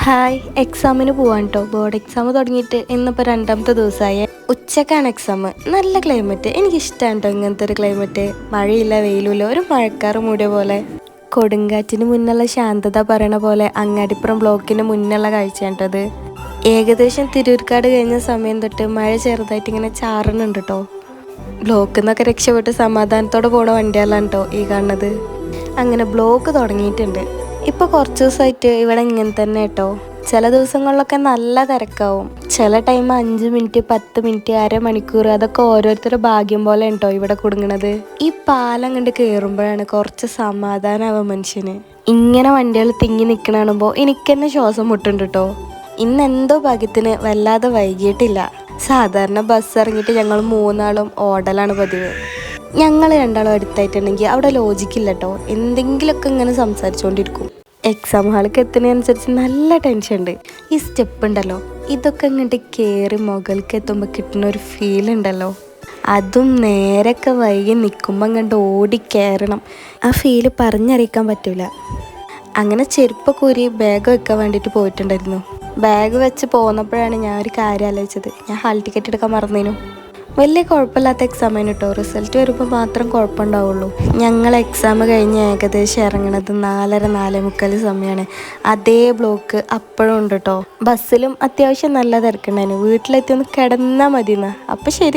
Hi, എക്സാമിന് പോവാൻ കേട്ടോ. ബോർഡ് എക്സാം തുടങ്ങിയിട്ട് ഇന്നിപ്പോൾ രണ്ടാമത്തെ ദിവസമായി. ഉച്ചക്കാണ് എക്സാം. നല്ല ക്ലൈമറ്റ്, എനിക്കിഷ്ടമാണ് കേട്ടോ ഇങ്ങനത്തെ ഒരു ക്ലൈമറ്റ്. മഴയില്ല, വെയിലുമില്ല, ഒരു മഴക്കാറ് മൂടിയ പോലെ. കൊടുങ്കാറ്റിന് മുന്നുള്ള ശാന്തത പറയണ പോലെ അങ്ങാടിപ്പുറം ബ്ലോക്കിന് മുന്നുള്ള കാഴ്ചയാണ് കേട്ടത്. ഏകദേശം തിരൂർക്കാട് കഴിഞ്ഞ സമയം തൊട്ട് മഴ ചെറുതായിട്ട് ഇങ്ങനെ ചാറുന്നുണ്ട് കേട്ടോ. ബ്ലോക്കിൽ നിന്നൊക്കെ രക്ഷപ്പെട്ട് സമാധാനത്തോടെ പോണ വണ്ടികളാണ് കേട്ടോ ഈ കാണുന്നത്. അങ്ങനെ ബ്ലോക്ക് തുടങ്ങിയിട്ടുണ്ട്. ഇപ്പോൾ കുറച്ച് ദിവസമായിട്ട് ഇവിടെ ഇങ്ങനെ തന്നെ കേട്ടോ. ചില ദിവസങ്ങളിലൊക്കെ നല്ല തിരക്കാവും. ചില ടൈം 5 മിനിറ്റ്, 10 മിനിറ്റ്, അരമണിക്കൂർ, അതൊക്കെ ഓരോരുത്തരുടെ ഭാഗ്യം പോലെ ഉണ്ടോ ഇവിടെ കുടുങ്ങണത്. ഈ പാലം കണ്ട് കയറുമ്പോഴാണ് കുറച്ച് സമാധാനമാവുക മനുഷ്യന്. ഇങ്ങനെ വണ്ടികൾ തിങ്ങി നിൽക്കണ കാണുമ്പോൾ എനിക്ക് തന്നെ ശ്വാസം മുട്ടുണ്ട് കേട്ടോ. ഇന്നെന്തോ ഭാഗ്യത്തിന് വല്ലാതെ വൈകിയിട്ടില്ല. സാധാരണ ബസ് ഇറങ്ങിയിട്ട് ഞങ്ങൾ 3 ആളും ഓടലാണ് പതിവ്. ഞങ്ങൾ 2 ആളും അടുത്തായിട്ടുണ്ടെങ്കിൽ അവിടെ ലോജിക്കില്ല കേട്ടോ. എന്തെങ്കിലുമൊക്കെ ഇങ്ങനെ സംസാരിച്ചുകൊണ്ടിരിക്കും. എക്സാം ഹാളിലേക്ക് എത്തുന്നതനുസരിച്ച് നല്ല ടെൻഷൻ ഉണ്ട്. ഈ സ്റ്റെപ്പ് ഉണ്ടല്ലോ, ഇതൊക്കെ ഇങ്ങോട്ട് കയറി മുകൾക്ക് എത്തുമ്പോൾ കിട്ടുന്ന ഒരു ഫീൽ ഉണ്ടല്ലോ, അതും നേരൊക്കെ വൈകി നിൽക്കുമ്പോൾ അങ്ങോട്ട് ഓടി കയറണം. ആ ഫീല് പറഞ്ഞറിയിക്കാൻ പറ്റില്ല. അങ്ങനെ ചെരുപ്പൊക്കെ ഊരി ബാഗ് വെക്കാൻ വേണ്ടിയിട്ട് പോയിട്ടുണ്ടായിരുന്നു. ബാഗ് വെച്ച് പോന്നപ്പോഴാണ് ഞാൻ ഒരു കാര്യം ആലോചിച്ചത്. ഞാൻ ഹാൾ ടിക്കറ്റ് എടുക്കാൻ മറന്നേനു. വലിയ കുഴപ്പമില്ലാത്ത എക്സാമിന് കേട്ടോ. റിസൾട്ട് വരുമ്പോൾ മാത്രം കുഴപ്പമുണ്ടാവുള്ളൂ. ഞങ്ങൾ എക്സാം കഴിഞ്ഞ് ഏകദേശം ഇറങ്ങണത് 4:30, 4:45 സമയമാണ്. അതേ ബ്ലോക്ക് അപ്പോഴും ഉണ്ട് കേട്ടോ. ബസ്സിലും അത്യാവശ്യം നല്ല തിരക്കുണ്ടായിരുന്നു. വീട്ടിലെത്തി ഒന്ന് കിടന്നാൽ മതിയെന്നാ. അപ്പം ശരി.